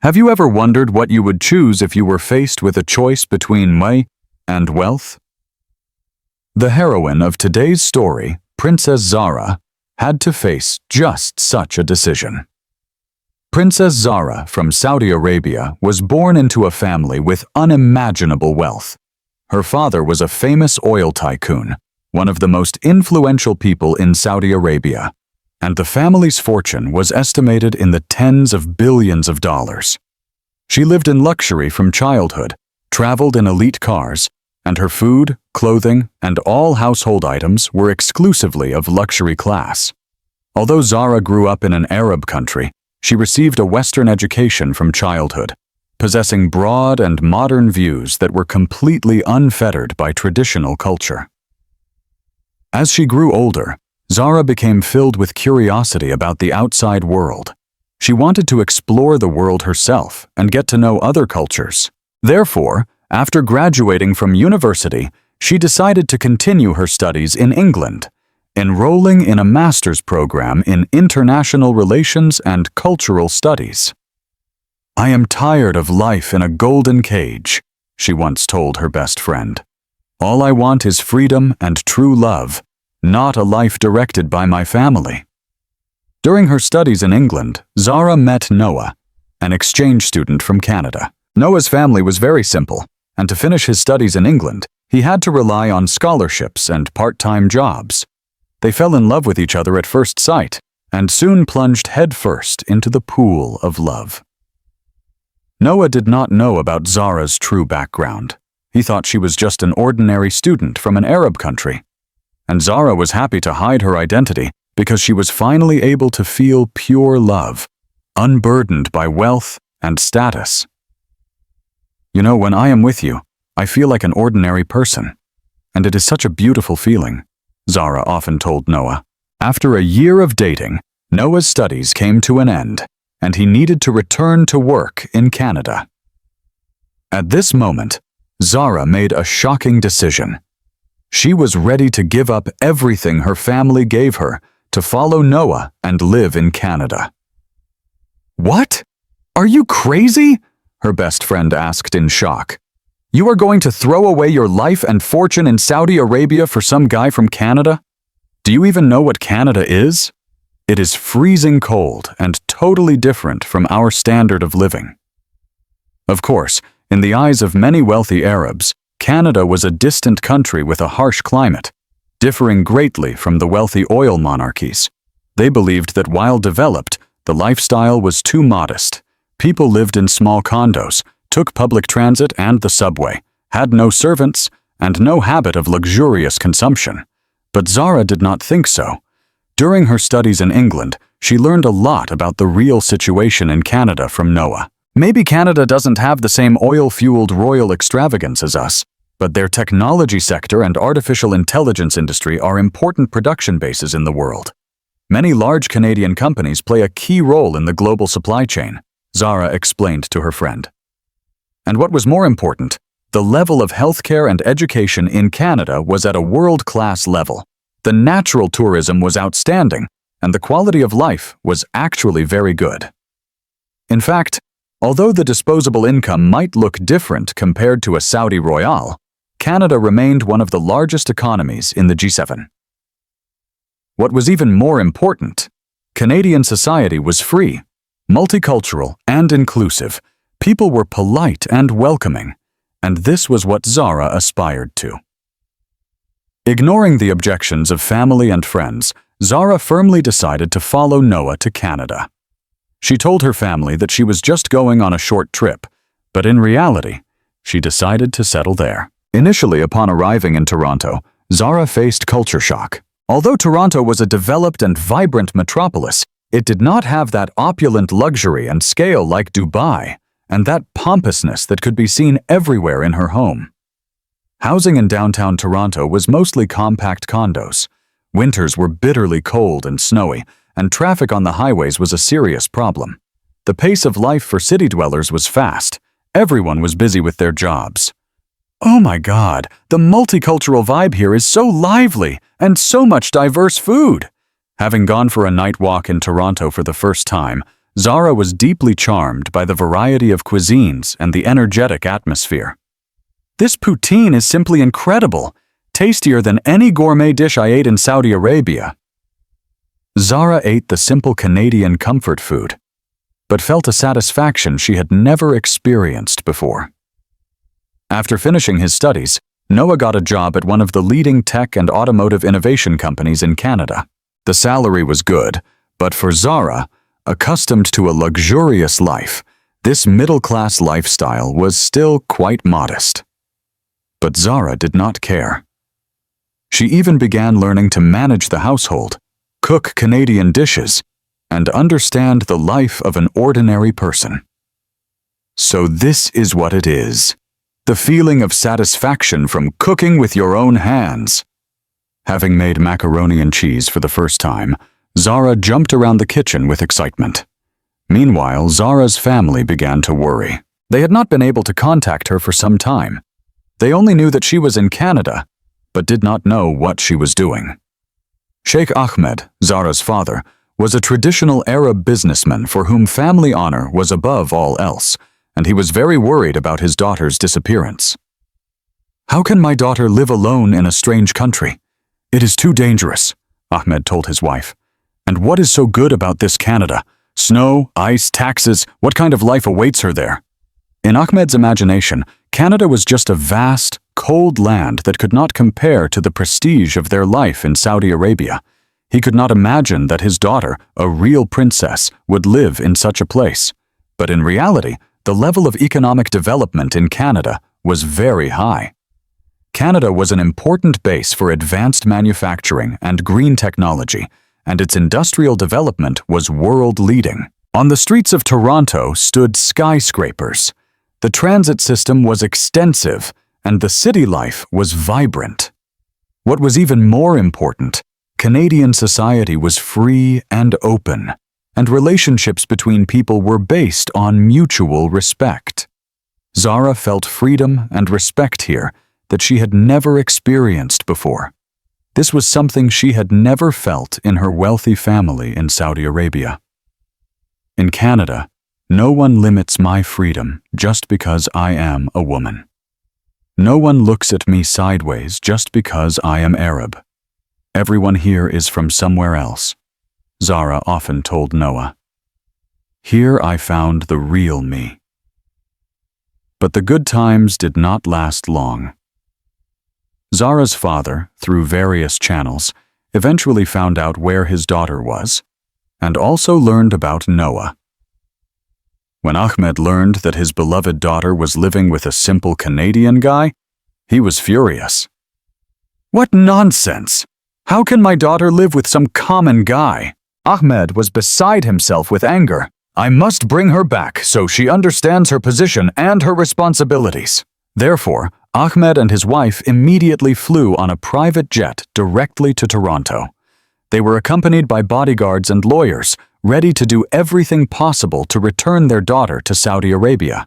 Have you ever wondered what you would choose if you were faced with a choice between money and wealth? The heroine of today's story, Princess Zara, had to face just such a decision. Princess Zara from Saudi Arabia was born into a family with unimaginable wealth. Her father was a famous oil tycoon, one of the most influential people in Saudi Arabia, and the family's fortune was estimated in the tens of billions of dollars. She lived in luxury from childhood, traveled in elite cars, and her food, clothing, and all household items were exclusively of luxury class. Although Zara grew up in an Arab country, she received a Western education from childhood, possessing broad and modern views that were completely unfettered by traditional culture. As she grew older, Zara became filled with curiosity about the outside world. She wanted to explore the world herself and get to know other cultures. Therefore, after graduating from university, she decided to continue her studies in England, enrolling in a master's program in international relations and cultural studies. "I am tired of life in a golden cage," she once told her best friend. "All I want is freedom and true love, not a life directed by my family." During her studies in England, Zara met Noah, an exchange student from Canada. Noah's family was very simple, and to finish his studies in England, he had to rely on scholarships and part-time jobs. They fell in love with each other at first sight, and soon plunged headfirst into the pool of love. Noah did not know about Zara's true background. He thought she was just an ordinary student from an Arab country. And Zara was happy to hide her identity because she was finally able to feel pure love, unburdened by wealth and status. "You know, when I am with you, I feel like an ordinary person. And it is such a beautiful feeling," Zara often told Noah. After a year of dating, Noah's studies came to an end, and he needed to return to work in Canada. At this moment, Zara made a shocking decision. She was ready to give up everything her family gave her to follow Noah and live in Canada. "What? Are you crazy?" her best friend asked in shock. "You are going to throw away your life and fortune in Saudi Arabia for some guy from Canada? Do you even know what Canada is? It is freezing cold and totally different from our standard of living." Of course, in the eyes of many wealthy Arabs, Canada was a distant country with a harsh climate, differing greatly from the wealthy oil monarchies. They believed that while developed, the lifestyle was too modest. People lived in small condos, took public transit and the subway, had no servants, and no habit of luxurious consumption. But Zara did not think so. During her studies in England, she learned a lot about the real situation in Canada from Noah. Maybe Canada doesn't have the same oil-fueled royal extravagance as us, but their technology sector and artificial intelligence industry are important production bases in the world. Many large Canadian companies play a key role in the global supply chain, Zara explained to her friend. And what was more important, the level of healthcare and education in Canada was at a world-class level. The natural tourism was outstanding, and the quality of life was actually very good. In fact, although the disposable income might look different compared to a Saudi royale, Canada remained one of the largest economies in the G7. What was even more important, Canadian society was free, multicultural, and inclusive. People were polite and welcoming, and this was what Zara aspired to. Ignoring the objections of family and friends, Zara firmly decided to follow Noah to Canada. She told her family that she was just going on a short trip, but in reality, she decided to settle there. Initially, upon arriving in Toronto, Zara faced culture shock. Although Toronto was a developed and vibrant metropolis, it did not have that opulent luxury and scale like Dubai, and that pompousness that could be seen everywhere in her home. Housing in downtown Toronto was mostly compact condos. Winters were bitterly cold and snowy, and traffic on the highways was a serious problem. The pace of life for city dwellers was fast. Everyone was busy with their jobs. "Oh my God, the multicultural vibe here is so lively, and so much diverse food." Having gone for a night walk in Toronto for the first time, Zara was deeply charmed by the variety of cuisines and the energetic atmosphere. "This poutine is simply incredible, tastier than any gourmet dish I ate in Saudi Arabia." Zara ate the simple Canadian comfort food, but felt a satisfaction she had never experienced before. After finishing his studies, Noah got a job at one of the leading tech and automotive innovation companies in Canada. The salary was good, but for Zara, accustomed to a luxurious life, this middle-class lifestyle was still quite modest. But Zara did not care. She even began learning to manage the household, cook Canadian dishes, and understand the life of an ordinary person. So this is what it is: the feeling of satisfaction from cooking with your own hands. Having made macaroni and cheese for the first time, Zara jumped around the kitchen with excitement. Meanwhile, Zara's family began to worry. They had not been able to contact her for some time. They only knew that she was in Canada, but did not know what she was doing. Sheikh Ahmed, Zara's father, was a traditional Arab businessman for whom family honor was above all else, and he was very worried about his daughter's disappearance. "How can my daughter live alone in a strange country? It is too dangerous," Ahmed told his wife. "And what is so good about this Canada? Snow, ice, taxes, what kind of life awaits her there?" In Ahmed's imagination, Canada was just a vast, cold land that could not compare to the prestige of their life in Saudi Arabia. He could not imagine that his daughter, a real princess, would live in such a place. But in reality, the level of economic development in Canada was very high. Canada was an important base for advanced manufacturing and green technology, and its industrial development was world-leading. On the streets of Toronto stood skyscrapers. The transit system was extensive, and the city life was vibrant. What was even more important, Canadian society was free and open, and relationships between people were based on mutual respect. Zara felt freedom and respect here that she had never experienced before. This was something she had never felt in her wealthy family in Saudi Arabia. In Canada, no one limits my freedom just because I am a woman. No one looks at me sideways just because I am Arab. Everyone here is from somewhere else, Zara often told Noah. Here I found the real me. But the good times did not last long. Zara's father, through various channels, eventually found out where his daughter was, and also learned about Noah. When Ahmed learned that his beloved daughter was living with a simple Canadian guy, he was furious. "What nonsense! How can my daughter live with some common guy?" Ahmed was beside himself with anger. "I must bring her back so she understands her position and her responsibilities." Therefore, Ahmed and his wife immediately flew on a private jet directly to Toronto. They were accompanied by bodyguards and lawyers, ready to do everything possible to return their daughter to Saudi Arabia.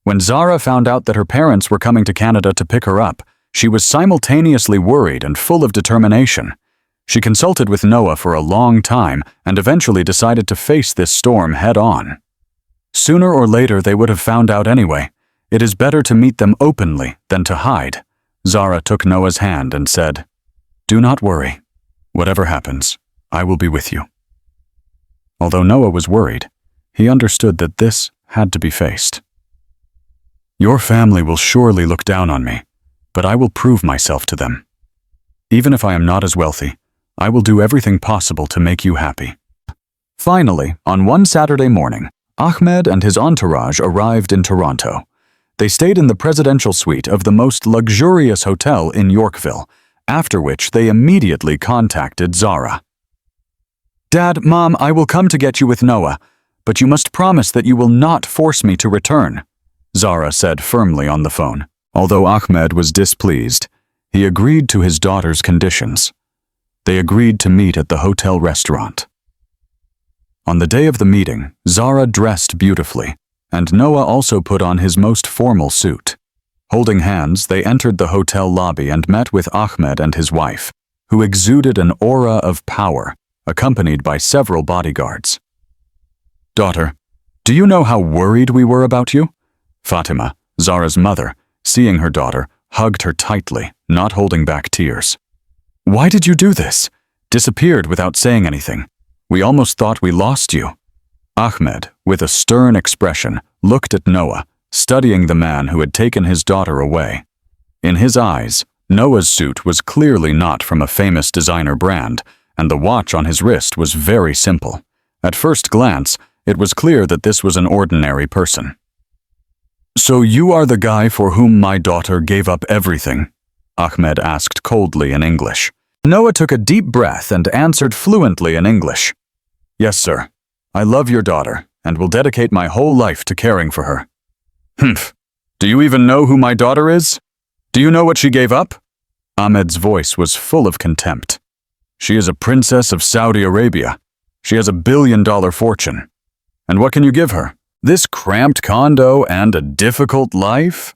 When Zara found out that her parents were coming to Canada to pick her up, she was simultaneously worried and full of determination. She consulted with Noah for a long time and eventually decided to face this storm head-on. Sooner or later they would have found out anyway. It is better to meet them openly than to hide. Zara took Noah's hand and said, "Do not worry. Whatever happens, I will be with you." Although Noah was worried, he understood that this had to be faced. "Your family will surely look down on me, but I will prove myself to them. Even if I am not as wealthy, I will do everything possible to make you happy." Finally, on one Saturday morning, Ahmed and his entourage arrived in Toronto. They stayed in the presidential suite of the most luxurious hotel in Yorkville, after which they immediately contacted Zara. "Dad, Mom, I will come to get you with Noah, but you must promise that you will not force me to return," Zara said firmly on the phone. Although Ahmed was displeased, he agreed to his daughter's conditions. They agreed to meet at the hotel restaurant. On the day of the meeting, Zara dressed beautifully, and Noah also put on his most formal suit. Holding hands, they entered the hotel lobby and met with Ahmed and his wife, who exuded an aura of power, accompanied by several bodyguards. Daughter, do you know how worried we were about you? Fatima, Zara's mother, seeing her daughter, hugged her tightly, not holding back tears. Why did you do this? Disappeared without saying anything. We almost thought we lost you. Ahmed, with a stern expression, looked at Noah, studying the man who had taken his daughter away. In his eyes, Noah's suit was clearly not from a famous designer brand, and the watch on his wrist was very simple. At first glance, it was clear that this was an ordinary person. So you are the guy for whom my daughter gave up everything? Ahmed asked coldly in English. Noah took a deep breath and answered fluently in English. Yes, sir. I love your daughter and will dedicate my whole life to caring for her. Humph. Do you even know who my daughter is? Do you know what she gave up? Ahmed's voice was full of contempt. She is a princess of Saudi Arabia. She has $1 billion fortune. And what can you give her? This cramped condo and a difficult life?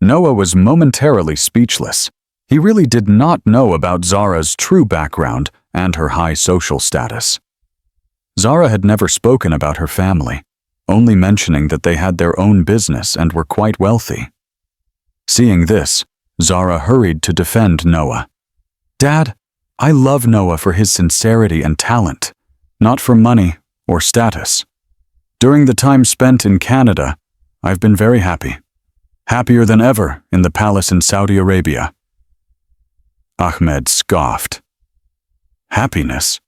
Noah was momentarily speechless. He really did not know about Zara's true background and her high social status. Zara had never spoken about her family, only mentioning that they had their own business and were quite wealthy. Seeing this, Zara hurried to defend Noah. Dad, I love Noah for his sincerity and talent, not for money or status. During the time spent in Canada, I've been very happy. Happier than ever in the palace in Saudi Arabia. Ahmed scoffed. Happiness?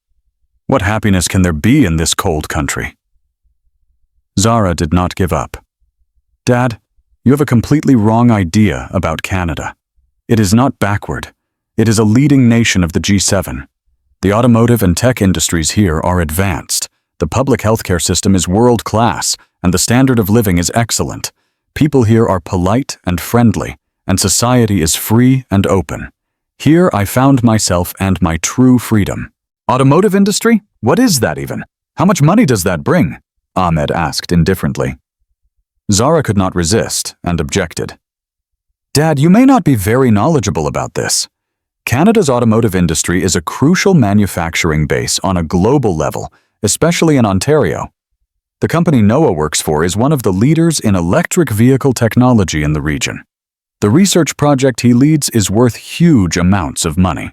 What happiness can there be in this cold country? Zara did not give up. Dad, you have a completely wrong idea about Canada. It is not backward. It is a leading nation of the G7. The automotive and tech industries here are advanced. The public healthcare system is world-class, and the standard of living is excellent. People here are polite and friendly, and society is free and open. Here I found myself and my true freedom. Automotive industry? What is that even? How much money does that bring? Ahmed asked indifferently. Zara could not resist and objected. Dad, you may not be very knowledgeable about this. Canada's automotive industry is a crucial manufacturing base on a global level, especially in Ontario. The company Noah works for is one of the leaders in electric vehicle technology in the region. The research project he leads is worth huge amounts of money.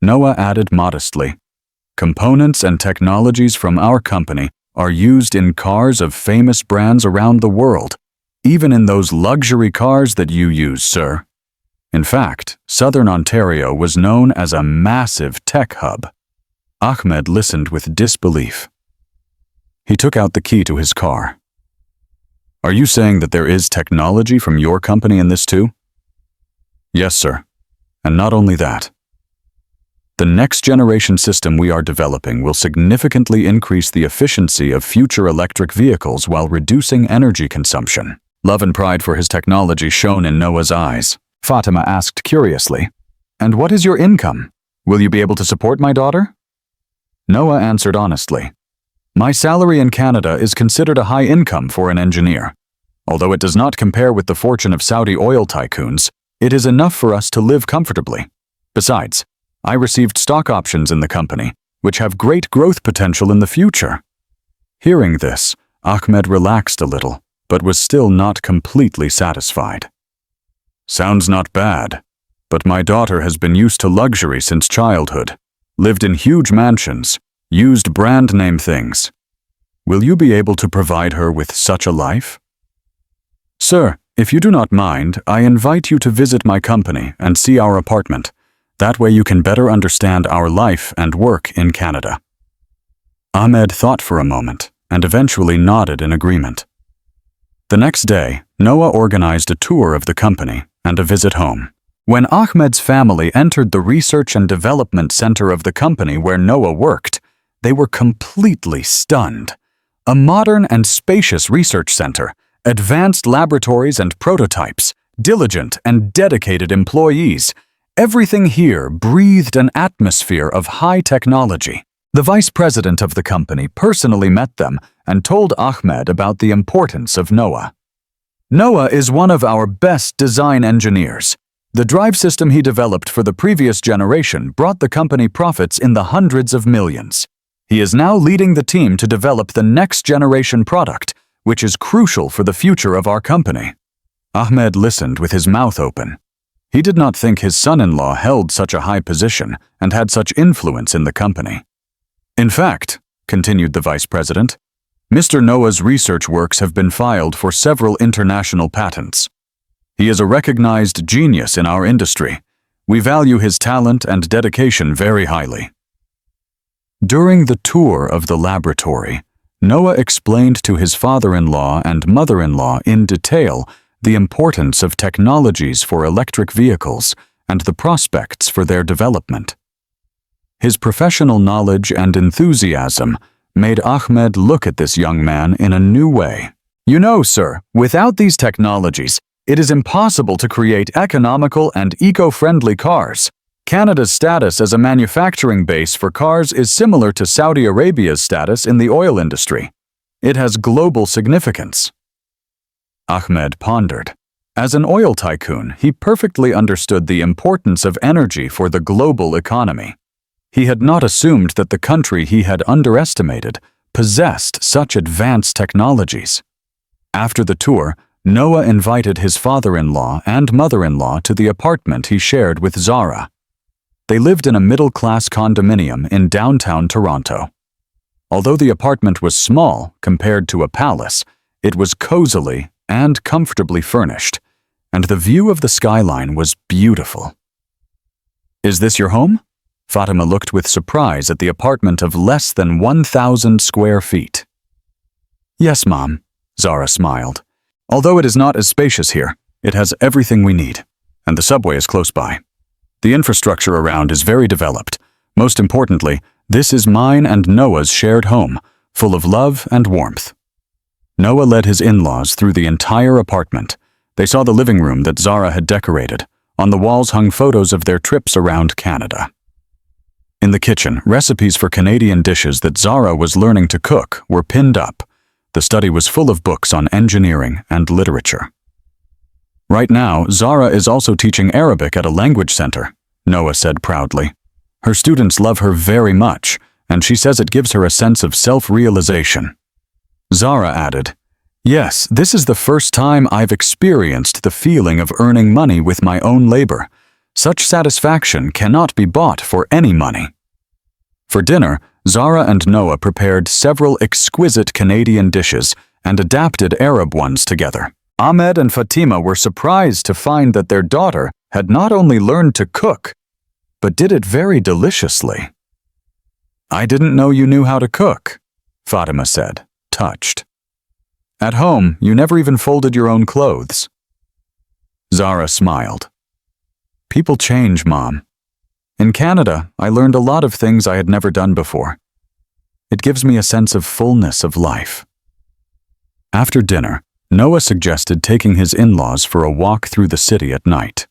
Noah added modestly, components and technologies from our company are used in cars of famous brands around the world, even in those luxury cars that you use, sir. In fact, Southern Ontario was known as a massive tech hub. Ahmed listened with disbelief. He took out the key to his car. Are you saying that there is technology from your company in this too? Yes, sir. And not only that. The next generation system we are developing will significantly increase the efficiency of future electric vehicles while reducing energy consumption. Love and pride for his technology shone in Noah's eyes. Fatima asked curiously, And what is your income? Will you be able to support my daughter? Noah answered honestly, My salary in Canada is considered a high income for an engineer. Although it does not compare with the fortune of Saudi oil tycoons, it is enough for us to live comfortably. Besides, I received stock options in the company, which have great growth potential in the future. Hearing this, Ahmed relaxed a little, but was still not completely satisfied. Sounds not bad, but my daughter has been used to luxury since childhood, lived in huge mansions, used brand name things. Will you be able to provide her with such a life? Sir, if you do not mind, I invite you to visit my company and see our apartment. That way you can better understand our life and work in Canada. Ahmed thought for a moment and eventually nodded in agreement. The next day, Noah organized a tour of the company and a visit home. When Ahmed's family entered the research and development center of the company where Noah worked, they were completely stunned. A modern and spacious research center, advanced laboratories and prototypes, diligent and dedicated employees. Everything here breathed an atmosphere of high technology. The vice president of the company personally met them and told Ahmed about the importance of Noah. Noah is one of our best design engineers. The drive system he developed for the previous generation brought the company profits in the hundreds of millions. He is now leading the team to develop the next generation product, which is crucial for the future of our company. Ahmed listened with his mouth open. He did not think his son-in-law held such a high position and had such influence in the company. In fact, continued the vice president, Mr. Noah's research works have been filed for several international patents. He is a recognized genius in our industry. We value his talent and dedication very highly. During the tour of the laboratory, Noah explained to his father-in-law and mother-in-law in detail the importance of technologies for electric vehicles and the prospects for their development. His professional knowledge and enthusiasm made Ahmed look at this young man in a new way. You know, sir, without these technologies, it is impossible to create economical and eco-friendly cars. Canada's status as a manufacturing base for cars is similar to Saudi Arabia's status in the oil industry. It has global significance. Ahmed pondered. As an oil tycoon, he perfectly understood the importance of energy for the global economy. He had not assumed that the country he had underestimated possessed such advanced technologies. After the tour, Noah invited his father-in-law and mother-in-law to the apartment he shared with Zara. They lived in a middle-class condominium in downtown Toronto. Although the apartment was small compared to a palace, it was cozily and comfortably furnished, and the view of the skyline was beautiful. "Is this your home?" Fatima looked with surprise at the apartment of less than 1,000 square feet. "Yes, Mom," Zara smiled. "Although it is not as spacious here, it has everything we need, and the subway is close by. The infrastructure around is very developed. Most importantly, this is mine and Noah's shared home, full of love and warmth." Noah led his in-laws through the entire apartment. They saw the living room that Zara had decorated. On the walls hung photos of their trips around Canada. In the kitchen, recipes for Canadian dishes that Zara was learning to cook were pinned up. The study was full of books on engineering and literature. "Right now, Zara is also teaching Arabic at a language center," Noah said proudly. "Her students love her very much, and she says it gives her a sense of self-realization." Zara added, "Yes, this is the first time I've experienced the feeling of earning money with my own labor. Such satisfaction cannot be bought for any money." For dinner, Zara and Noah prepared several exquisite Canadian dishes and adapted Arab ones together. Ahmed and Fatima were surprised to find that their daughter had not only learned to cook, but did it very deliciously. "I didn't know you knew how to cook," Fatima said, touched. "At home, you never even folded your own clothes." Zara smiled. "People change, Mom. In Canada, I learned a lot of things I had never done before. It gives me a sense of fullness of life." After dinner, Noah suggested taking his in-laws for a walk through the city at night.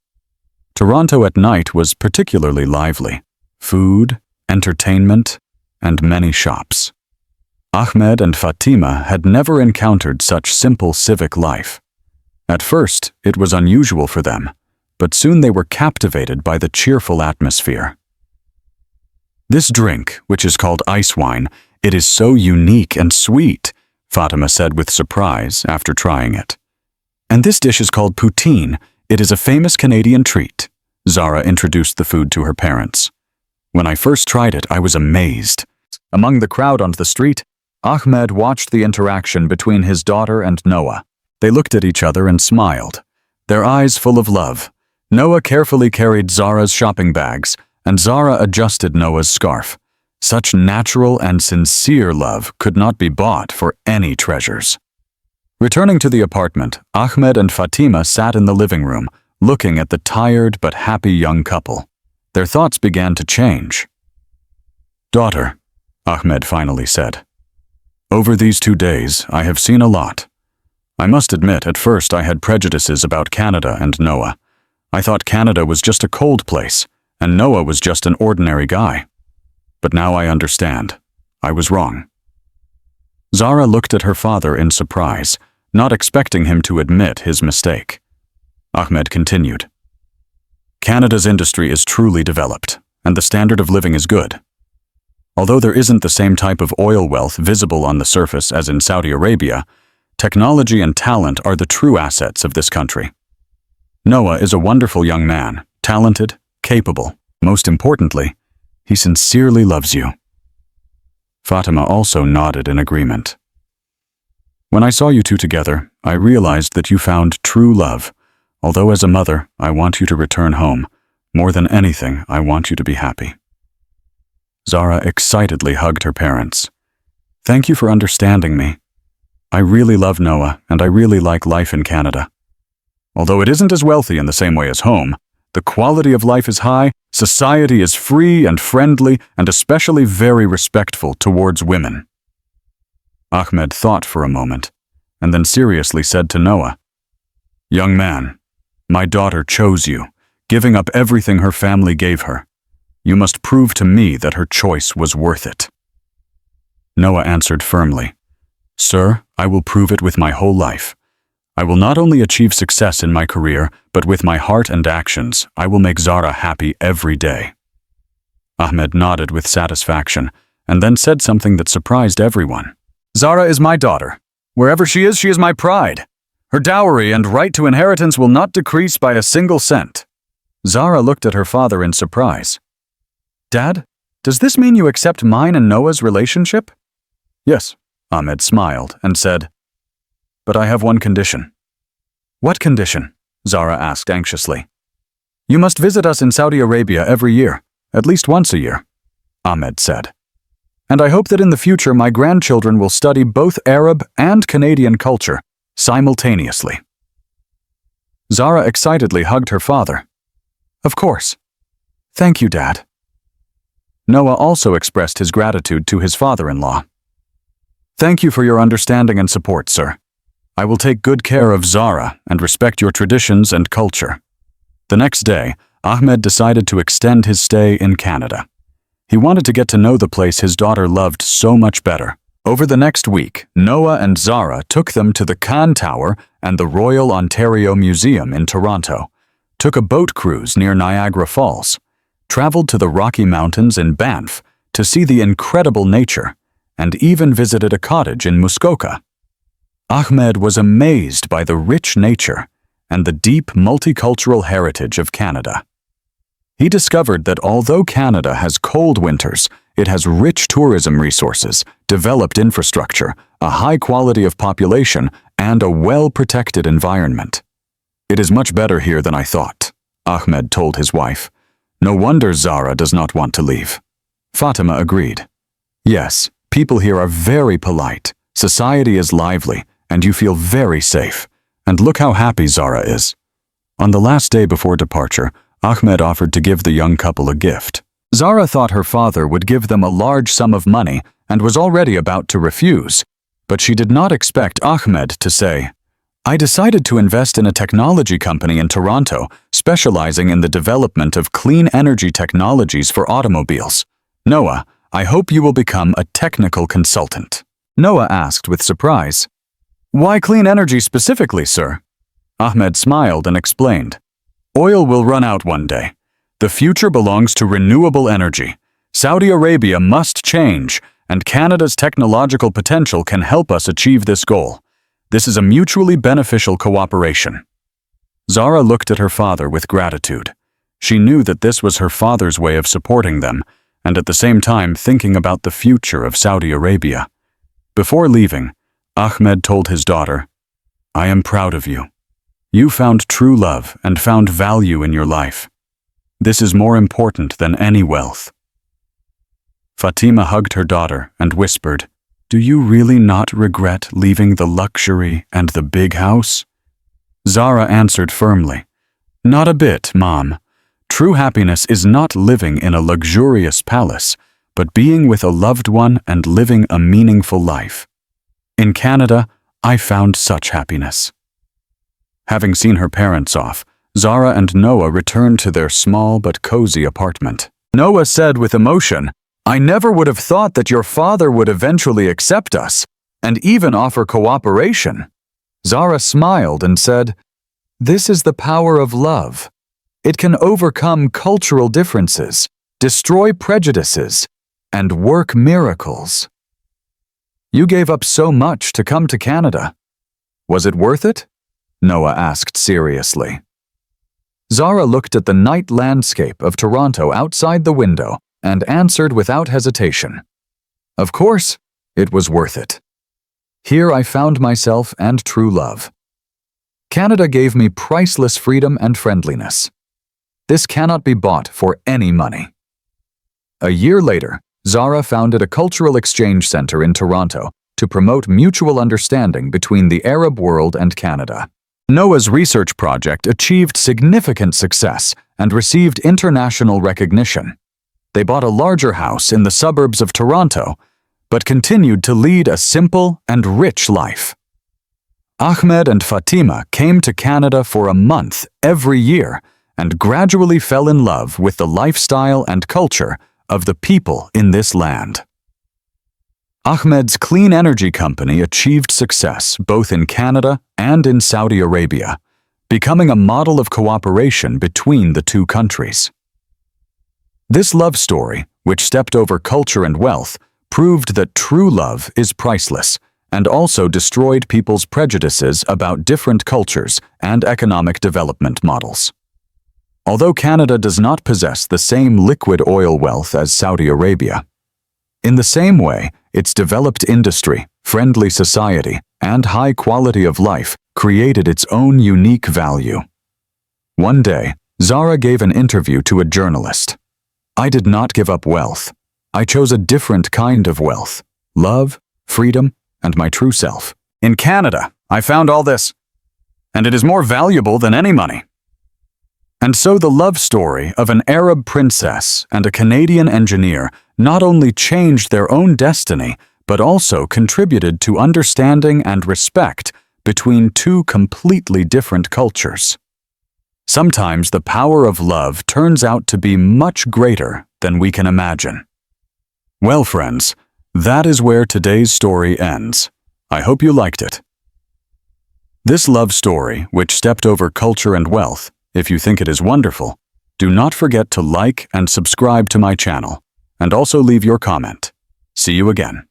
Toronto at night was particularly lively. Food, entertainment, and many shops. Ahmed and Fatima had never encountered such simple civic life. At first, it was unusual for them, but soon they were captivated by the cheerful atmosphere. "This drink, which is called ice wine, it is so unique and sweet," Fatima said with surprise after trying it. "And this dish is called poutine. It is a famous Canadian treat." Zara introduced the food to her parents. "When I first tried it, I was amazed." Among the crowd on the street, Ahmed watched the interaction between his daughter and Noah. They looked at each other and smiled, their eyes full of love. Noah carefully carried Zara's shopping bags, and Zara adjusted Noah's scarf. Such natural and sincere love could not be bought for any treasures. Returning to the apartment, Ahmed and Fatima sat in the living room, looking at the tired but happy young couple. Their thoughts began to change. "Daughter," Ahmed finally said, "over these 2 days, I have seen a lot. I must admit, at first I had prejudices about Canada and Noah. I thought Canada was just a cold place, and Noah was just an ordinary guy. But now I understand. I was wrong." Zara looked at her father in surprise, not expecting him to admit his mistake. Ahmed continued, "Canada's industry is truly developed, and the standard of living is good. Although there isn't the same type of oil wealth visible on the surface as in Saudi Arabia, technology and talent are the true assets of this country. Noah is a wonderful young man, talented, capable. Most importantly, he sincerely loves you. Fatima also nodded in agreement. When I saw you two together, I realized that you found true love. Although as a mother, I want you to return home. More than anything, I want you to be happy. Zara excitedly hugged her parents. Thank you for understanding me. I really love Noah, and I really like life in Canada. Although it isn't as wealthy in the same way as home, the quality of life is high, society is free and friendly, and especially very respectful towards women. Ahmed thought for a moment, and then seriously said to Noah, Young man, my daughter chose you, giving up everything her family gave her. You must prove to me that her choice was worth it. Noah answered firmly, Sir, I will prove it with my whole life. I will not only achieve success in my career, but with my heart and actions, I will make Zara happy every day. Ahmed nodded with satisfaction, and then said something that surprised everyone. Zara is my daughter. Wherever she is my pride. Her dowry and right to inheritance will not decrease by a single cent. Zara looked at her father in surprise. Dad, does this mean you accept mine and Noah's relationship? Yes, Ahmed smiled and said, But I have one condition. What condition? Zara asked anxiously. You must visit us in Saudi Arabia every year, at least once a year, Ahmed said. And I hope that in the future my grandchildren will study both Arab and Canadian culture simultaneously. Zara excitedly hugged her father. Of course. Thank you, Dad. Noah also expressed his gratitude to his father-in-law. Thank you for your understanding and support, sir. I will take good care of Zara and respect your traditions and culture. The next day, Ahmed decided to extend his stay in Canada. He wanted to get to know the place his daughter loved so much better. Over the next week, Noah and Zara took them to the Khan Tower and the Royal Ontario Museum in Toronto, took a boat cruise near Niagara Falls, traveled to the Rocky Mountains in Banff to see the incredible nature, and even visited a cottage in Muskoka. Ahmed was amazed by the rich nature and the deep multicultural heritage of Canada. He discovered that although Canada has cold winters, it has rich tourism resources, developed infrastructure, a high quality of population, and a well-protected environment. It is much better here than I thought, Ahmed told his wife. No wonder Zara does not want to leave. Fatima agreed. Yes, people here are very polite, society is lively, and you feel very safe. And look how happy Zara is. On the last day before departure, Ahmed offered to give the young couple a gift. Zara thought her father would give them a large sum of money and was already about to refuse, but she did not expect Ahmed to say, I decided to invest in a technology company in Toronto specializing in the development of clean energy technologies for automobiles. Noah, I hope you will become a technical consultant. Noah asked with surprise, Why clean energy specifically, sir? Ahmed smiled and explained, Oil will run out one day. The future belongs to renewable energy. Saudi Arabia must change, and Canada's technological potential can help us achieve this goal. This is a mutually beneficial cooperation. Zara looked at her father with gratitude. She knew that this was her father's way of supporting them, and at the same time thinking about the future of Saudi Arabia. Before leaving, Ahmed told his daughter, I am proud of you. You found true love and found value in your life. This is more important than any wealth. Fatima hugged her daughter and whispered, Do you really not regret leaving the luxury and the big house? Zara answered firmly, Not a bit, Mom. True happiness is not living in a luxurious palace, but being with a loved one and living a meaningful life. In Canada, I found such happiness. Having seen her parents off, Zara and Noah returned to their small but cozy apartment. Noah said with emotion, I never would have thought that your father would eventually accept us, and even offer cooperation. Zara smiled and said, This is the power of love. It can overcome cultural differences, destroy prejudices, and work miracles. You gave up so much to come to Canada. Was it worth it? Noah asked seriously. Zara looked at the night landscape of Toronto outside the window and answered without hesitation. Of course, it was worth it. Here I found myself and true love. Canada gave me priceless freedom and friendliness. This cannot be bought for any money. A year later, Zara founded a cultural exchange center in Toronto to promote mutual understanding between the Arab world and Canada. Noah's research project achieved significant success and received international recognition. They bought a larger house in the suburbs of Toronto, but continued to lead a simple and rich life. Ahmed and Fatima came to Canada for a month every year and gradually fell in love with the lifestyle and culture of the people in this land. Ahmed's clean energy company achieved success both in Canada and in Saudi Arabia, becoming a model of cooperation between the two countries. This love story, which stepped over culture and wealth, proved that true love is priceless and also destroyed people's prejudices about different cultures and economic development models. Although Canada does not possess the same liquid oil wealth as Saudi Arabia, in the same way, its developed industry, friendly society, and high quality of life created its own unique value. One day, Zara gave an interview to a journalist. I did not give up wealth. I chose a different kind of wealth: love, freedom, and my true self. In Canada, I found all this, and it is more valuable than any money. And so the love story of an Arab princess and a Canadian engineer not only changed their own destiny, but also contributed to understanding and respect between two completely different cultures. Sometimes the power of love turns out to be much greater than we can imagine. Well, friends, that is where today's story ends. I hope you liked it. This love story, which stepped over culture and wealth, if you think it is wonderful, do not forget to like and subscribe to my channel, and also leave your comment. See you again.